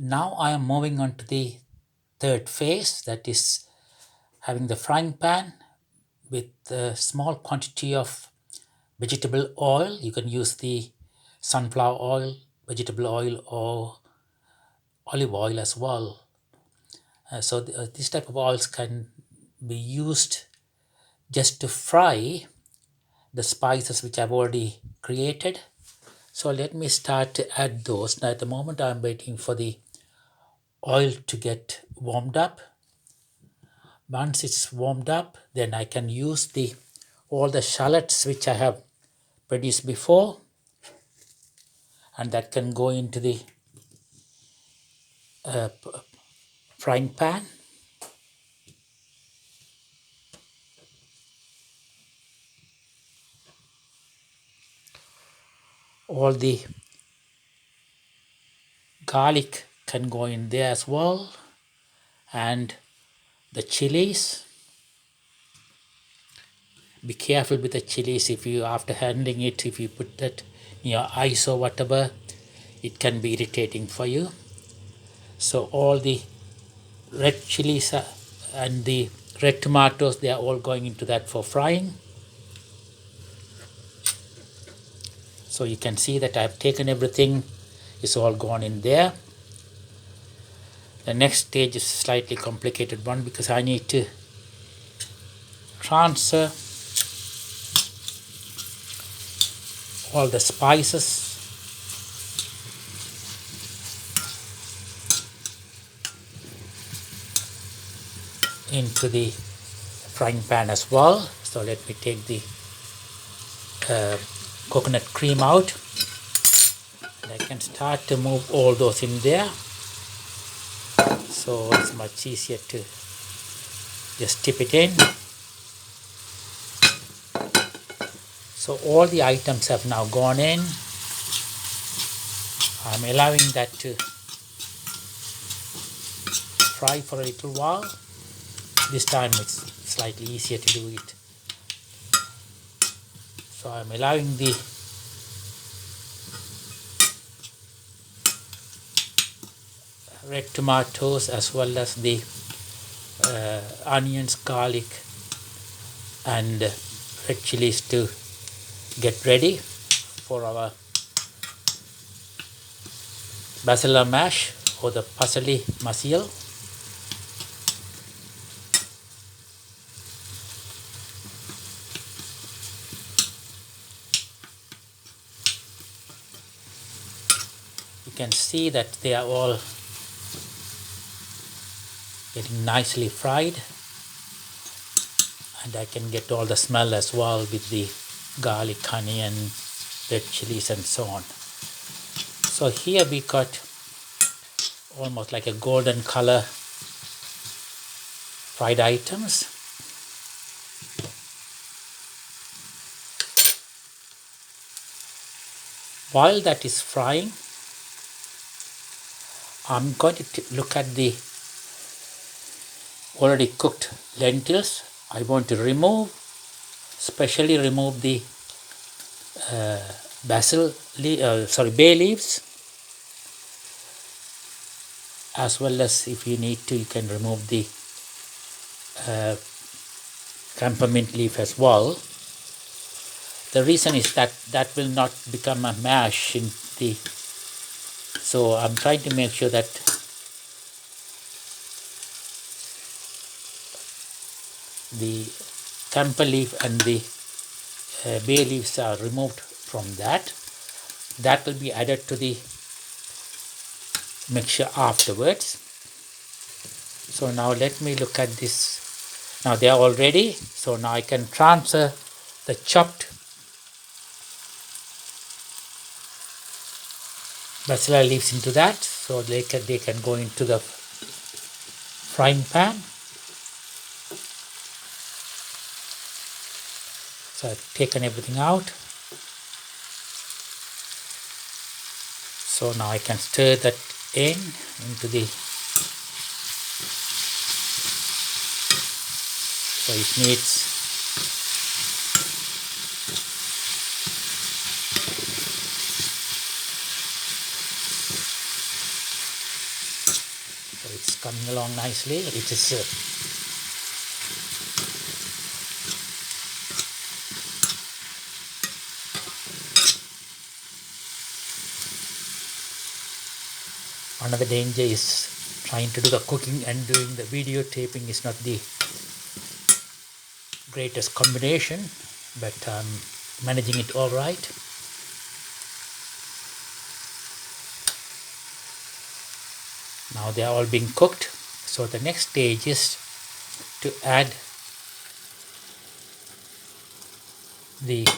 Now I am moving on to the third phase, that is having the frying pan with a small quantity of vegetable oil. You can use the sunflower oil, vegetable oil, or olive oil as well. This type of oils can be used just to fry the spices which I've already created. So let me start to add those. Now at the moment I'm waiting for the oil to get warmed up. Once it's warmed up, then I can use the all the shallots which I have produced before, and that can go into the frying pan. All the garlic can go in there as well, and the chilies. Be careful with the chilies. If you, after handling it, if you put that in your eyes or whatever, it can be irritating for you. So all the red chilies and the red tomatoes, they are all going into that for frying. So you can see that I've taken everything, it's all gone in there. The next stage is a slightly complicated one because I need to transfer all the spices into the frying pan as well. So let me take the coconut cream out, and I can start to move all those in there. So it's much easier to just tip it in. So all the items have now gone in. I'm allowing that to fry for a little while. This time it's slightly easier to do it. So I'm allowing the red tomatoes as well as the onions, garlic, and red chilies to get ready for our basil mash or the Pasali Masiyal. You can see that they are all getting nicely fried, and I can get all the smell as well with the garlic, honey, and red chilies and so on. So here we got almost like a golden color fried items. While that is frying, I'm going to look at the already cooked lentils. I want to remove, especially remove the bay leaves, as well as if you need to, you can remove the campermint leaf as well. The reason is that that will not become a mash in the, so I'm trying to make sure that the camper leaf and the bay leaves are removed from that. That will be added to the mixture afterwards. So now let me look at this. Now they are all ready. So now I can transfer the chopped basil leaves into that. So they can go into the frying pan. So I've taken everything out. So now I can stir that into the, so it needs So it's coming along nicely. It is another danger is trying to do the cooking and doing the videotaping is not the greatest combination, but I'm managing it all right. Now they are all being cooked. So the next stage is to add the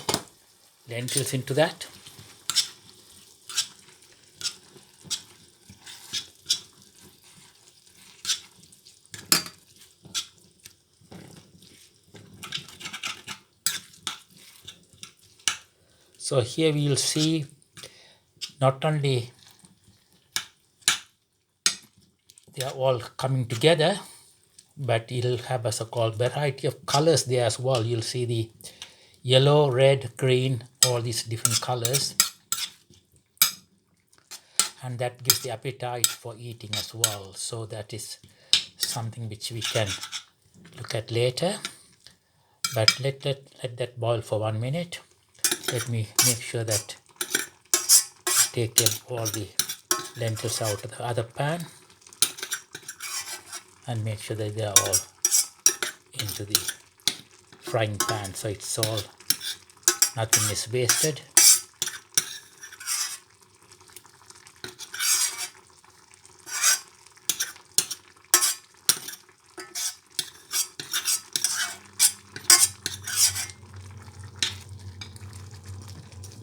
lentils into that. So here we will see not only they are all coming together, but it'll have a so-called variety of colors there as well. You'll see the yellow, red, green, all these different colors, and that gives the appetite for eating as well. So that is something which we can look at later, but let that boil for 1 minute. Let me make sure that I take all the lentils out of the other pan and make sure that they are all into the frying pan, so it's all, nothing is wasted.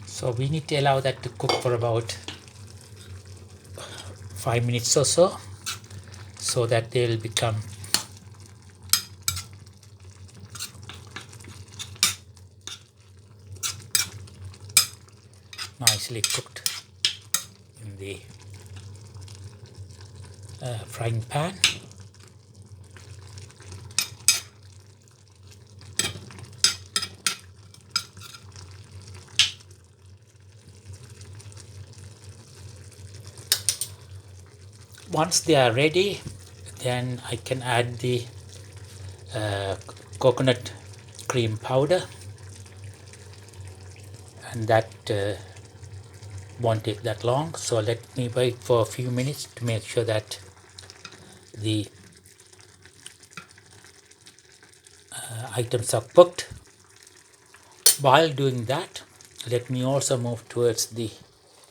So we need to allow that to cook for about 5 minutes or so that they will become nicely cooked in the frying pan. Once they are ready, then I can add the coconut cream powder, and that won't take that long. So let me wait for a few minutes to make sure that the items are cooked. While doing that, let me also move towards the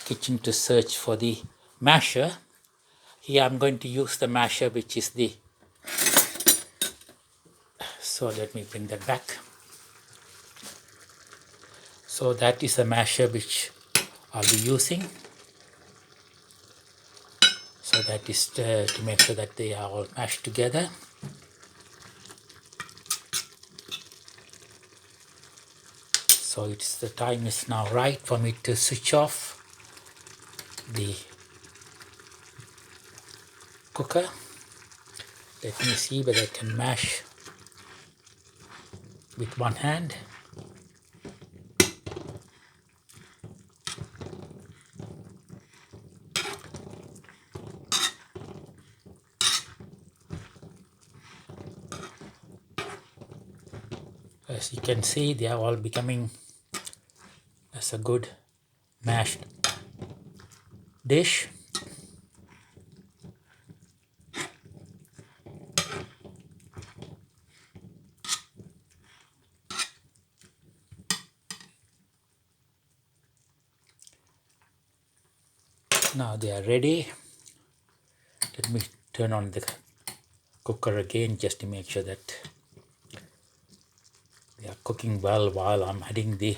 kitchen to search for the masher. Here I'm going to use the masher, which is the, so let me bring that back. So that is a masher which I'll be using. So that is to make sure that they are all mashed together. So it's, the time is now right for me to switch off the cooker. Let me see whether I can mash with one hand. As you can see, they are all becoming as a good mashed dish. Now they are ready. Let me turn on the cooker again just to make sure that they are cooking well while I'm adding the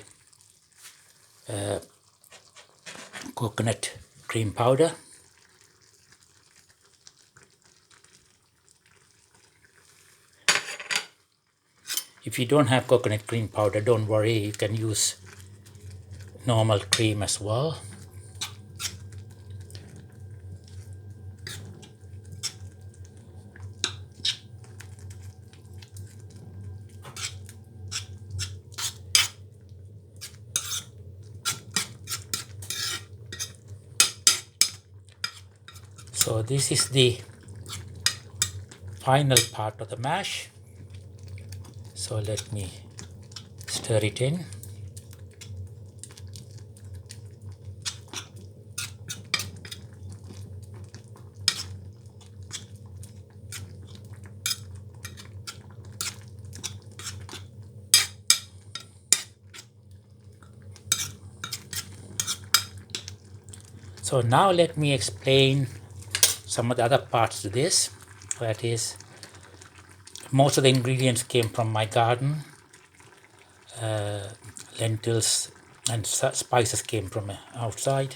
coconut cream powder. If you don't have coconut cream powder, don't worry, you can use normal cream as well. So this is the final part of the mash. So let me stir it in. So now let me explain some of the other parts to this. That is, most of the ingredients came from my garden. Lentils and spices came from outside.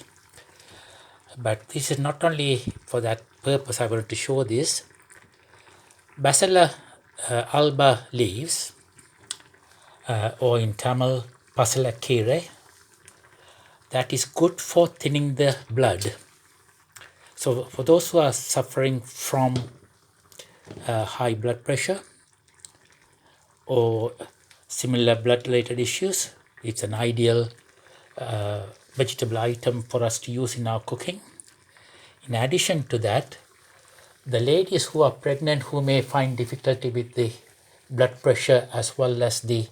But this is not only for that purpose I wanted to show this. Basala alba leaves, or in Tamil, Pasala kire, that is good for thinning the blood. So for those who are suffering from high blood pressure or similar blood related issues, it's an ideal vegetable item for us to use in our cooking. In addition to that, the ladies who are pregnant who may find difficulty with the blood pressure as well as the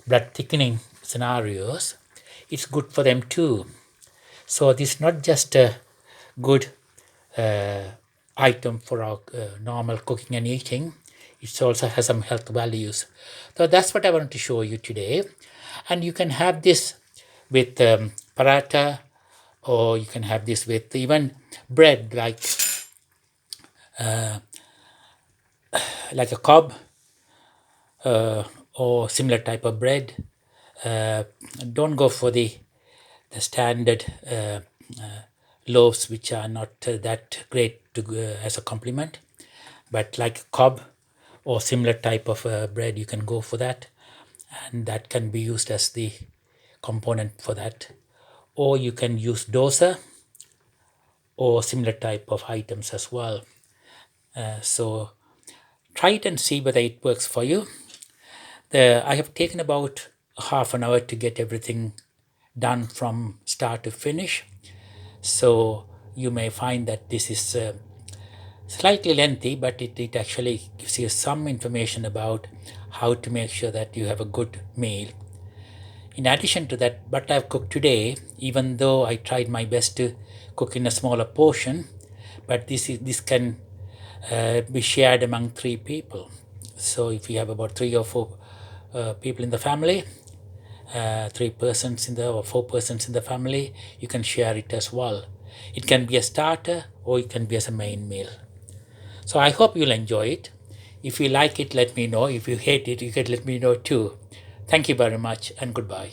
blood thickening scenarios, it's good for them too. So this is not just a good item for our normal cooking and eating, it also has some health values. So that's what I wanted to show you today. And you can have this with paratha, or you can have this with even bread like a cob or similar type of bread. Don't go for the standard loaves, which are not that great to as a compliment, but like a cob or similar type of bread, you can go for that, and that can be used as the component for that. Or you can use dosa or similar type of items as well. So try it and see whether it works for you. I have taken about half an hour to get everything done from start to finish. So you may find that this is slightly lengthy, but it actually gives you some information about how to make sure that you have a good meal. In addition to that, what I've cooked today, even though I tried my best to cook in a smaller portion, but this can be shared among 3 people. So if you have about 3 or 4 people in the family, 3 persons in the or 4 persons in the family, you can share it as well. It can be a starter or it can be as a main meal. So I hope you'll enjoy it. If you like it, let me know. If you hate it, you can let me know too. Thank you very much and goodbye.